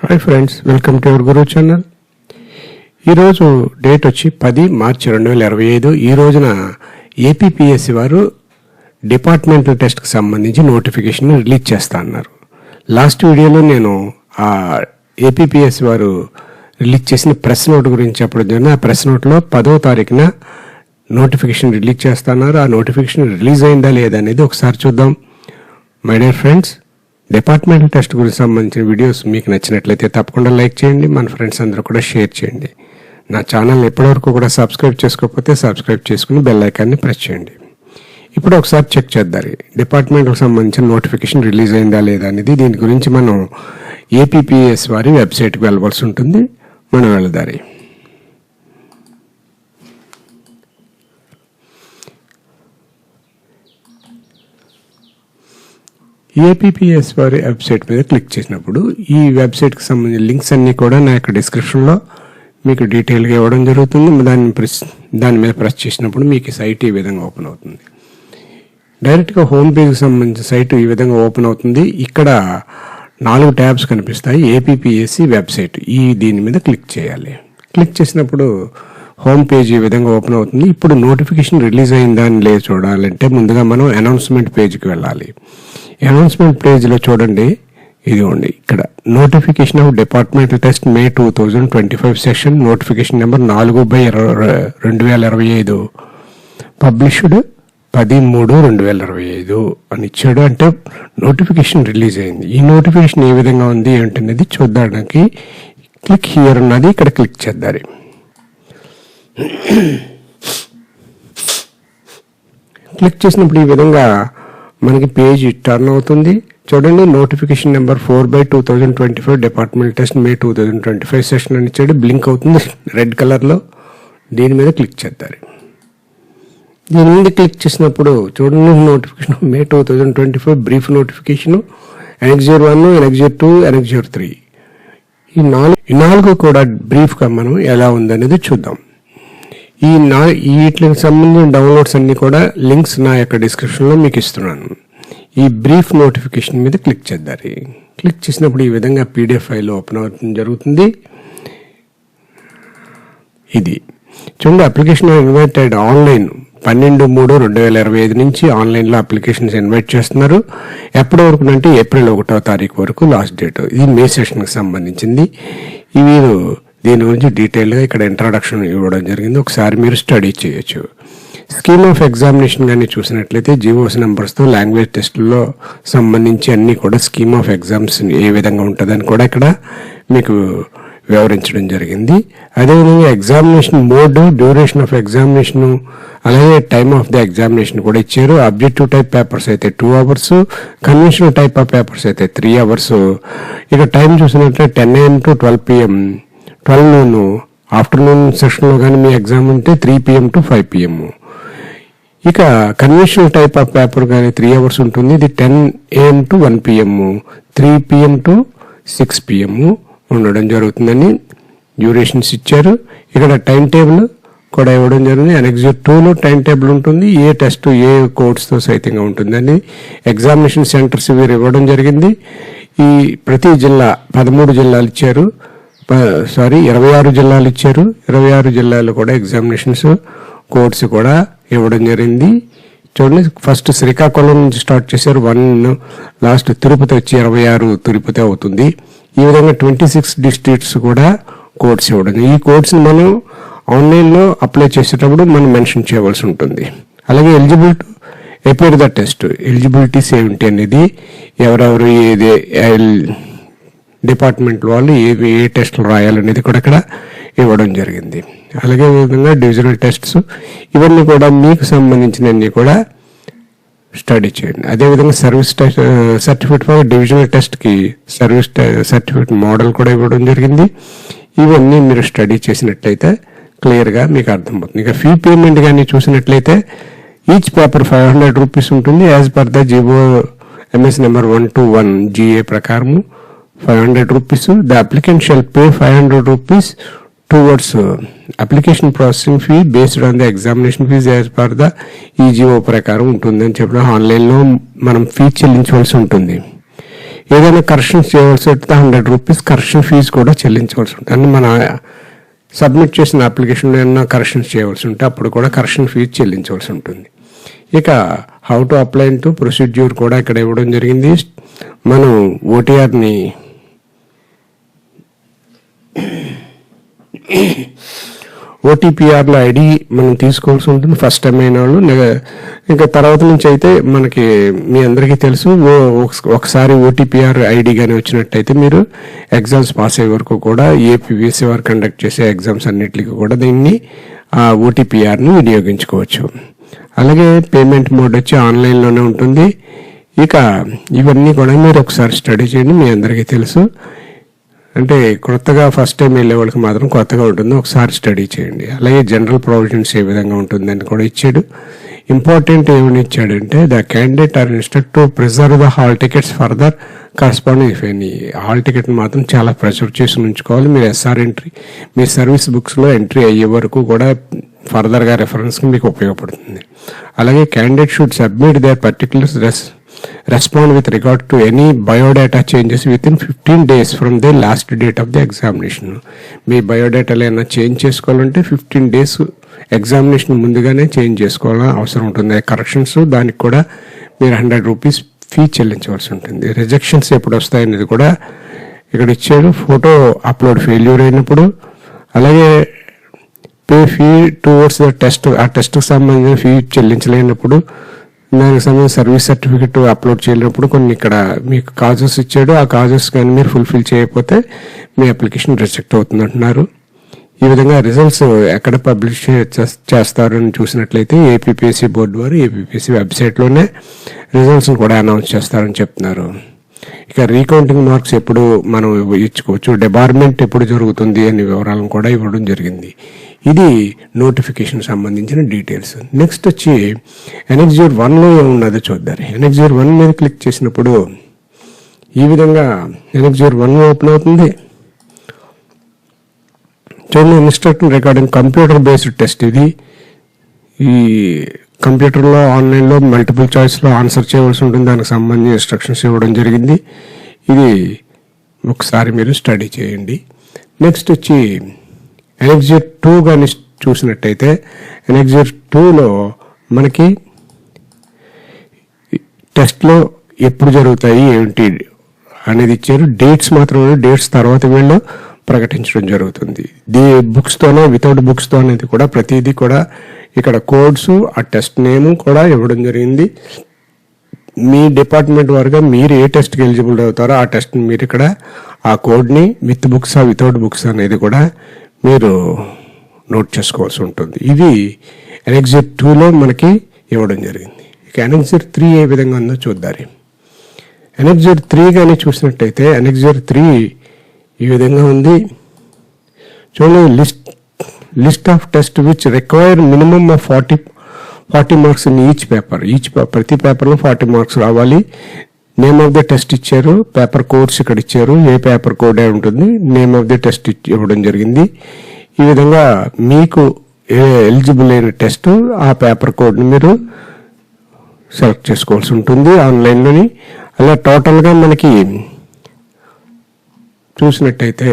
Hi friends, welcome to our Guru channel. ఈరోజు date వచ్చి 10 మార్చి 2025. ఈ రోజున ఏపీపీఎస్సీ వారు డిపార్ట్మెంటల్ టెస్ట్కి సంబంధించి నోటిఫికేషన్ రిలీజ్ చేస్తా అన్నారు. లాస్ట్ వీడియోలో నేను ఆ ఏపీపీఎస్సీ వారు రిలీజ్ చేసిన ప్రెస్ నోట్ గురించి చెప్పడం జరిగింది. ఆ ప్రెస్ నోట్లో 10వ తారీఖున నోటిఫికేషన్ రిలీజ్ చేస్తున్నారు. ఆ నోటిఫికేషన్ రిలీజ్ అయిందా లేదా అనేది ఒకసారి చూద్దాం. My dear friends, departmental test గురించి సంబంధించిన వీడియోస్ మీకు నచ్చినట్లయితే తప్పకుండా లైక్ చేయండి, మన ఫ్రెండ్స్ అందరూ కూడా షేర్ చేయండి. నా ఛానల్ ఎప్పటివరకు కూడా సబ్స్క్రైబ్ చేసుకోకపోతే సబ్స్క్రైబ్ చేసుకుని బెల్ ఐకాన్ని ప్రెస్ చేయండి. ఇప్పుడు ఒకసారి చెక్ చేద్దాం డిపార్ట్మెంట్కి సంబంధించిన నోటిఫికేషన్ రిలీజ్ అయిందా లేదా అనేది. దీని గురించి మనం ఏపీపీఎస్ వారి వెబ్సైట్కి వెళ్ళవలసి ఉంటుంది. మనం వెళదారి. ఏపీపీఎస్ వారి వెబ్సైట్ మీద క్లిక్ చేసినప్పుడు ఈ వెబ్సైట్కి సంబంధించిన లింక్స్ అన్నీ కూడా నా యొక్క డిస్క్రిప్షన్లో మీకు డీటెయిల్గా ఇవ్వడం జరుగుతుంది. దాని మీద ప్రెస్ చేసినప్పుడు మీకు సైట్ ఈ విధంగా ఓపెన్ అవుతుంది. డైరెక్ట్గా హోమ్ పేజ్కి సంబంధించిన సైట్ ఈ విధంగా ఓపెన్ అవుతుంది. ఇక్కడ 4 ట్యాబ్స్ కనిపిస్తాయి. ఏపీపీఎస్సీ వెబ్సైట్, దీని మీద క్లిక్ చేయాలి. క్లిక్ చేసినప్పుడు హోమ్ పేజ్ ఈ విధంగా ఓపెన్ అవుతుంది. ఇప్పుడు నోటిఫికేషన్ రిలీజ్ అయిందా అని లేదు చూడాలంటే ముందుగా మనం అనౌన్స్మెంట్ పేజ్కి వెళ్ళాలి. అనౌన్స్మెంట్ పేజ్లో చూడండి, ఇదిగోండి ఇక్కడ నోటిఫికేషన్ ఆఫ్ డిపార్ట్మెంటల్ టెస్ట్ మే 2025 సెషన్ నోటిఫికేషన్ నెంబర్ 4/2025 పబ్లిష్డ్ 10/3/2025 అని ఇచ్చాడు. అంటే నోటిఫికేషన్ రిలీజ్ అయింది. ఈ నోటిఫికేషన్ ఏ విధంగా ఉంది ఏంటనేది చూడడానికి క్లిక్ హియర్ ఉన్నది, ఇక్కడ క్లిక్ చేద్దాం. క్లిక్ చేసినప్పుడు ఈ విధంగా మనకి పేజ్ టర్న్ అవుతుంది. చూడండి, నోటిఫికేషన్ నెంబర్ 4/2025 డిపార్ట్మెంట్ టెస్ట్ మే 2025 సెషన్ అని ఇచ్చాడు. బ్లింక్ అవుతుంది రెడ్ కలర్లో. దీని మీద క్లిక్ చేద్దాం. దీని మీద క్లిక్ చేసినప్పుడు చూడండి, నోటిఫికేషన్ మే 2025 brief notification annexure 1, annexure 2, annexure 3 ఈ 4 కూడా బ్రీఫ్గా మనం ఎలా ఉందనేది చూద్దాం. వీటికి సంబంధించిన డౌన్లోడ్స్ అన్ని కూడా లింక్స్ నా యొక్క డిస్క్రిప్షన్లో మీకు ఇస్తున్నాను. ఈ బ్రీఫ్ నోటిఫికేషన్ మీద క్లిక్ చేద్దాం. క్లిక్ చేసినప్పుడు ఈ విధంగా పీడిఎఫ్ ఫైల్ ఓపెన్ అవడం జరుగుతుంది. ఇది చూడండి, అప్లికేషన్ ఇన్వైటెడ్ ఆన్లైన్ 12/3/2025 నుంచి ఆన్లైన్లో అప్లికేషన్స్ ఇన్వైట్ చేస్తున్నారు. ఎప్పటి వరకు అంటే ఏప్రిల్ 1వ తారీఖు వరకు లాస్ట్ డేట్. ఇది మే సెషన్కి సంబంధించింది. వీరు దీని గురించి డీటెయిల్గా ఇక్కడ ఇంట్రడక్షన్ ఇవ్వడం జరిగింది. ఒకసారి మీరు స్టడీ చేయొచ్చు. స్కీమ్ ఆఫ్ ఎగ్జామినేషన్ కానీ చూసినట్లయితే జీవోస్ నెంబర్స్తో లాంగ్వేజ్ టెస్టుల్లో సంబంధించి అన్నీ కూడా స్కీమ్ ఆఫ్ ఎగ్జామ్స్ ఏ విధంగా ఉంటుందని కూడా ఇక్కడ మీకు వివరించడం జరిగింది. అదేవిధంగా examination mode, duration of examination, అలాగే టైమ్ ఆఫ్ ద ఎగ్జామినేషన్ కూడా ఇచ్చారు. ఆబ్జెక్టివ్ టైప్ పేపర్స్ అయితే 2 hours, conventional type of papers అయితే 3 hours. ఇక టైం చూసినట్లయితే 10 AM to 12 PM, 12 noon afternoon సెషన్లో కానీ మీ ఎగ్జామ్ ఉంటే 3 PM to 5 PM. ఇక కన్వెన్షనల్ టైప్ ఆఫ్ పేపర్ కానీ 3 hours ఉంటుంది. ఇది 10 AM to 1 PM, 3 PM to 6 PM ఉండడం జరుగుతుందని డ్యూరేషన్స్ ఇచ్చారు. ఇక్కడ టైం టేబుల్ కూడా ఇవ్వడం జరిగింది. ఎనెక్జర్ 2లో టైం టేబుల్ ఉంటుంది. ఏ టెస్ట్ ఏ కోడ్స్తో సైతంగా ఉంటుందని ఎగ్జామినేషన్ సెంటర్స్ వీరు ఇవ్వడం జరిగింది. ఈ ప్రతి జిల్లా 13 జిల్లాలు ఇచ్చారు. 26 జిల్లాలు ఇచ్చారు. 26 జిల్లాల్లో కూడా ఎగ్జామినేషన్స్ కోడ్స్ కూడా ఇవ్వడం జరిగింది. చూడండి, ఫస్ట్ శ్రీకాకుళం నుంచి స్టార్ట్ చేశారు 1, లాస్ట్ తిరుపతి వచ్చి 26 తిరుపతి అవుతుంది. ఈ విధంగా 26 డిస్ట్రిక్ట్స్ కూడా కోడ్స్ ఇవ్వడం. ఈ కోడ్స్ని మనం ఆన్లైన్లో అప్లై చేసేటప్పుడు మనం మెన్షన్ చేయవలసి ఉంటుంది. అలాగే eligible to appear the test, eligibilities ఏమిటి అనేది, ఎవరెవరు ఏది డిపార్ట్మెంట్ వాళ్ళు ఏ టెస్టులు రాయాలనేది కూడా ఇక్కడ ఇవ్వడం జరిగింది. అలాగే విధంగా డివిజనల్ టెస్ట్స్ ఇవన్నీ కూడా మీకు సంబంధించినవన్నీ కూడా స్టడీ చేయండి. అదేవిధంగా సర్వీస్ సర్టిఫికేట్ ఫర్ డివిజనల్ టెస్ట్కి సర్వీస్ సర్టిఫికేట్ మోడల్ కూడా ఇవ్వడం జరిగింది. ఇవన్నీ మీరు స్టడీ చేసినట్లయితే క్లియర్గా మీకు అర్థమవుతుంది. ఇక ఫీ పేమెంట్ కానీ చూసినట్లయితే ఈచ్ పేపర్ 500 రూపీస్ ఉంటుంది. As per the GO MS number 121 GA ప్రకారము 500 rupees. The applicant shall pay 500 rupees towards application processing fee based on the examination fees as per the EGO ప్రకారం ఉంటుందని చెప్పడం. ఆన్లైన్లో మనం fee చెల్లించవలసి ఉంటుంది. ఏదైనా కరెక్షన్ చేయవలసి వస్తే ₹100 కరెక్షన్ ఫీజు కూడా చెల్లించవలసి ఉంటుంది. అంటే మన సబ్మిట్ చేసిన అప్లికేషన్లో ఏమైనా కరెక్షన్స్ చేయవలసి ఉంటే అప్పుడు కూడా కరెక్షన్ ఫీజు చెల్లించవలసి ఉంటుంది. ఇక how to apply to procedure కూడా ఇక్కడ ఇవ్వడం జరిగింది. మనం ఓటీఆర్ని ఓటీపీఆర్లో ఐడి మనం తీసుకోవాల్సి ఉంటుంది ఫస్ట్ టైం అయిన వాళ్ళు. ఇంకా తర్వాత నుంచి అయితే మనకి మీ అందరికీ తెలుసు, ఒకసారి ఓటీపీఆర్ ఐడి కానీ వచ్చినట్టయితే మీరు ఎగ్జామ్స్ పాస్ అయ్యే వరకు కూడా ఏపీపీఎస్సీ వారు కండక్ట్ చేసే ఎగ్జామ్స్ అన్నిటికీ కూడా దీన్ని ఆ ఓటీపీఆర్ని వినియోగించుకోవచ్చు. అలాగే పేమెంట్ మోడ్ వచ్చి ఆన్లైన్లోనే ఉంటుంది. ఇక ఇవన్నీ కూడా మీరు ఒకసారి స్టడీ చేయండి, మీ అందరికీ తెలుసు. అంటే కొత్తగా ఫస్ట్ టైం వెళ్ళే వాళ్ళకి మాత్రం కొత్తగా ఉంటుంది, ఒకసారి స్టడీ చేయండి. అలాగే జనరల్ ప్రొవిజన్స్ ఏ విధంగా ఉంటుందని కూడా ఇచ్చాడు. ఇంపార్టెంట్ ఏమని ఇచ్చాడంటే the candidate are instruct to preserve the hall tickets further corresponding if any. Hall టికెట్ని మాత్రం చాలా ప్రిజర్వ్ చేసి ఉంచుకోవాలి. మీరు ఎస్ఆర్ ఎంట్రీ మీ సర్వీస్ బుక్స్లో ఎంట్రీ అయ్యే వరకు కూడా ఫర్దర్గా రెఫరెన్స్కి మీకు ఉపయోగపడుతుంది. అలాగే candidate should submit their particulars respond with regard to any biodata changes within 15 days from the last date of the examination. మీ బయోడేటాలో ఏమైనా చేంజ్ చేసుకోవాలంటే 15 days ఎగ్జామినేషన్ ముందుగానే చేంజ్ చేసుకోవాలని అవసరం ఉంటుంది. కరెక్షన్స్ దానికి కూడా మీరు ₹100 ఫీ చెల్లించవలసి ఉంటుంది. రిజెక్షన్స్ ఎప్పుడు వస్తాయనేది కూడా ఇక్కడ ఇచ్చాడు. ఫోటో అప్లోడ్ ఫెయిల్యూర్ అయినప్పుడు, అలాగే pay fee towards the test, ఆ టెస్ట్కి సంబంధించిన ఫీ చెల్లించలేనప్పుడు, దానికి సంబంధించిన సర్వీస్ సర్టిఫికెట్ అప్లోడ్ చేయలేనప్పుడు కొన్ని ఇక్కడ మీకు కాజెస్ ఇచ్చాడు. ఆ కాజెస్ కానీ మీరు ఫుల్ఫిల్ చేయకపోతే మీ అప్లికేషన్ రిజెక్ట్ అవుతుంది అంటున్నారు. ఈ విధంగా రిజల్ట్స్ ఎక్కడ పబ్లిష్ చేస్తారని చూసినట్లయితే ఏపీపీఎస్సీ బోర్డు వారు ఏపీపీఎస్సీ వెబ్సైట్లోనే రిజల్ట్స్ని కూడా అనౌన్స్ చేస్తారని చెప్తున్నారు. ఇక రీకౌంటింగ్ మార్క్స్ ఎప్పుడు మనం ఇచ్చుకోవచ్చు, డిపార్ట్మెంట్ ఎప్పుడు జరుగుతుంది అనే వివరాలను కూడా ఇవ్వడం జరిగింది. ఇది నోటిఫికేషన్ సంబంధించిన డీటెయిల్స్. నెక్స్ట్ వచ్చి ఎనెక్జర్ 1లో ఏమున్నదో చూద్దాం. ఎనెక్జర్ 1 మీద క్లిక్ చేసినప్పుడు ఈ విధంగా ఎనెక్జర్ 1 ఓపెన్ అవుతుంది. చూడండి, instruction recording computer based test. ఇది ఈ కంప్యూటర్లో ఆన్లైన్లో మల్టిపుల్ చాయిస్లో ఆన్సర్ చేయవలసి ఉంటుంది. దానికి సంబంధించి ఇన్స్ట్రక్షన్స్ ఇవ్వడం జరిగింది. ఇది ఒకసారి మీరు స్టడీ చేయండి. నెక్స్ట్ వచ్చి ఎనెక్జర్ 2 కానీ చూసినట్టయితే ఎనెక్జర్ 2లో మనకి టెస్ట్లో ఎప్పుడు జరుగుతాయి ఏంటి అనేది ఇచ్చారు. డేట్స్ మాత్రమే, డేట్స్ తర్వాత వీళ్ళు ప్రకటించడం జరుగుతుంది. బుక్స్తోనో వితౌట్ బుక్స్తో అనేది కూడా ప్రతిదీ కూడా ఇక్కడ కోడ్స్, ఆ టెస్ట్ నేమ్ కూడా ఇవ్వడం జరిగింది. మీ డిపార్ట్మెంట్ వారుగా మీరు ఏ టెస్ట్కి ఎలిజిబుల్ అవుతారో ఆ టెస్ట్ మీరు ఇక్కడ ఆ కోడ్ని విత్ బుక్స్ వితౌట్ బుక్స్ అనేది కూడా మీరు నోట్ చేసుకోవాల్సి ఉంటుంది. ఇది ఎనెక్జర్ 2లో మనకి ఇవ్వడం జరిగింది. ఇక ఎనెక్జర్ 3 ఏ విధంగా ఉందో చూద్దాం. ఎనెక్జర్ 3 కానీ చూసినట్టయితే ఎనెక్జర్ 3 ఈ విధంగా ఉంది. చూడండి, list of test which require minimum of 40 marks in each paper. ప్రతి పేపర్లో 40 మార్క్స్ రావాలి. నేమ్ ఆఫ్ ద టెస్ట్ ఇచ్చారు, పేపర్ కోడ్స్ ఇక్కడ ఇచ్చారు, ఏ పేపర్ కోడ్ ఉంటుంది, నేమ్ ఆఫ్ ద టెస్ట్ ఇవ్వడం జరిగింది. ఈ విధంగా మీకు ఎలిజిబుల్ అయిన టెస్ట్ ఆ పేపర్ కోడ్ని మీరు సెలెక్ట్ చేసుకోవాల్సి ఉంటుంది ఆన్లైన్లోని. అలా టోటల్గా మనకి చూసినట్టయితే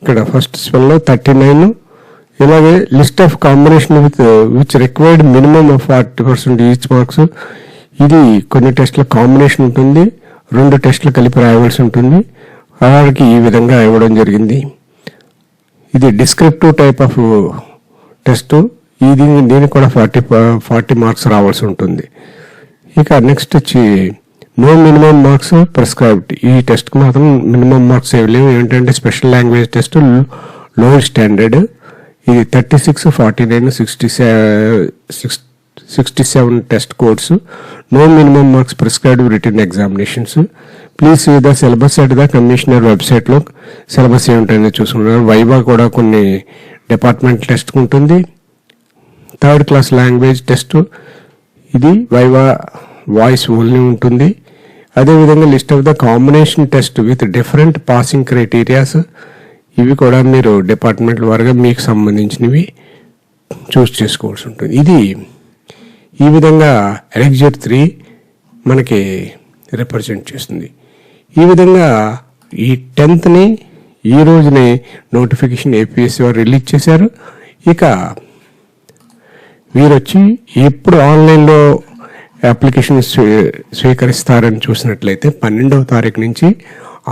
ఇక్కడ ఫస్ట్ స్పెల్లో 39, ఇలాగే list of combination which required minimum of 40% each marks. ఇది కొన్ని టెస్టుల కాంబినేషన్ ఉంటుంది, 2 టెస్టులు కలిపి రాయవలసి ఉంటుంది. అలాగే ఈ విధంగా ఇవ్వడం జరిగింది. ఇది డిస్క్రిప్టివ్ టైప్ ఆఫ్ టెస్ట్. దీనికి కూడా 40 మార్క్స్ రావాల్సి ఉంటుంది. ఇక నెక్స్ట్ వచ్చి నో మినిమం మార్క్స్ ప్రిస్క్రైబ్డ్. ఈ టెస్ట్కి మాత్రం మినిమం మార్క్స్ ఏమి లేవు. ఏంటంటే special language test lower standard. ఇది 36, 49, 67 test codes. No minimum marks prescribed written examinations. Please see the syllabus at the commissioner వెబ్సైట్లో సిలబస్ ఏమిటనేది చూసుకున్నారు. వైవా కూడా కొన్ని డిపార్ట్మెంట్ టెస్ట్ ఉంటుంది. 3rd క్లాస్ లాంగ్వేజ్ టెస్ట్, ఇది వైవా వాయిస్ ఓన్లీ ఉంటుంది. అదేవిధంగా list of the combination test with different passing criterias. ఇవి కూడా మీరు డిపార్ట్మెంట్ వారుగా మీకు సంబంధించినవి చూస్ చేసుకోవాల్సి ఉంటుంది. ఇది ఈ విధంగా ఎనెక్జర్ 3 మనకి రిప్రజెంట్ చేస్తుంది. ఈ విధంగా ఈ 10th ఈ రోజునే నోటిఫికేషన్ ఏపీఎస్సీ వారు రిలీజ్ చేశారు. ఇక వీరొచ్చి ఎప్పుడు ఆన్లైన్లో అప్లికేషన్ స్వీకరిస్తారని చూసినట్లయితే 12వ తారీఖు నుంచి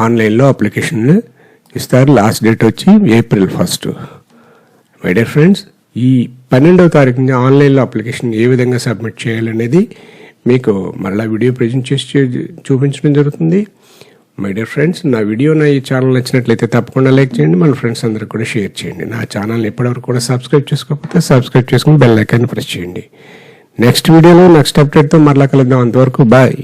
ఆన్లైన్లో అప్లికేషన్ ఇస్తారు. లాస్ట్ డేట్ వచ్చి April 1. మై డియర్ ఫ్రెండ్స్, ఈ 12వ తారీఖు నుంచి ఆన్లైన్లో అప్లికేషన్ ఏ విధంగా సబ్మిట్ చేయాలనేది మీకు మళ్ళీ వీడియో ప్రజెంట్ చేసి చూపించడం జరుగుతుంది. మై డియర్ ఫ్రెండ్స్, నా ఈ ఛానల్ నచ్చినట్లయితే తప్పకుండా లైక్ చేయండి, మన ఫ్రెండ్స్ అందరికి కూడా షేర్ చేయండి. నా ఛానల్ని ఎప్పటివరకు కూడా సబ్స్క్రైబ్ చేసుకోకపోతే సబ్స్క్రైబ్ చేసుకుని బెల్ ఐకాన్ ప్రెస్ చేయండి. నెక్స్ట్ వీడియోలో నెక్స్ట్ అప్డేట్తో మరలా కలుద్దాం. అంతవరకు బాయ్.